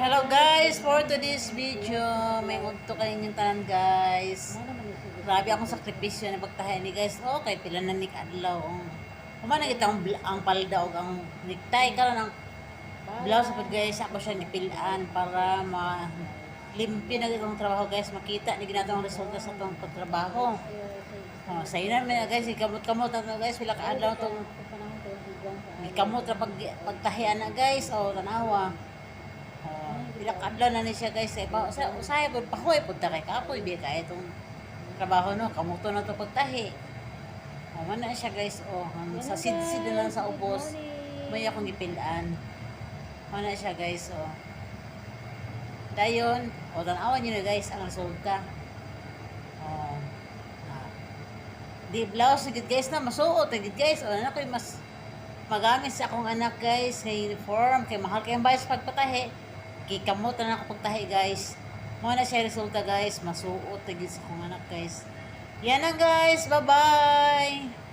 Hello guys, for today's video, may unto kaninyong tanan guys. Grabe akong sakripisyo na pagtahay ni guys. Okay, pila na nik adlaw. Kumana kita ang palda o ang niktay karon ang blouse sa guys. Ako siya nipilaan para limpyo na itong trabaho guys. Makita ni ginatong resulta sa itong pagtrabaho. Oh, sa ina na guys, ikamot-kamot na guys. Pila ka adlaw itong ikamot na pagtahian na guys. O, tanawa. Pinakadla na ni siya guys. Usaya po, pahoy po kay kapoy. Biya kaya itong trabaho no. Kamuto na ito pagtahi. O, man na siya guys. O, sa sid-sid na lang sa ubos. May akong ipilaan. Man na siya guys. O. Dayon. O, tanawan nyo na guys ang resulta. O. Di blouse na guys na. Masuot na guys. O, na ko mas magamit sa akong anak guys. Kay uniform. Kay mahal kayong bayas pagpatahi. Kamot na ako pagtahi guys. Muna siya resulta guys. Masuot na sa akong anak guys. Yan na guys. Bye bye.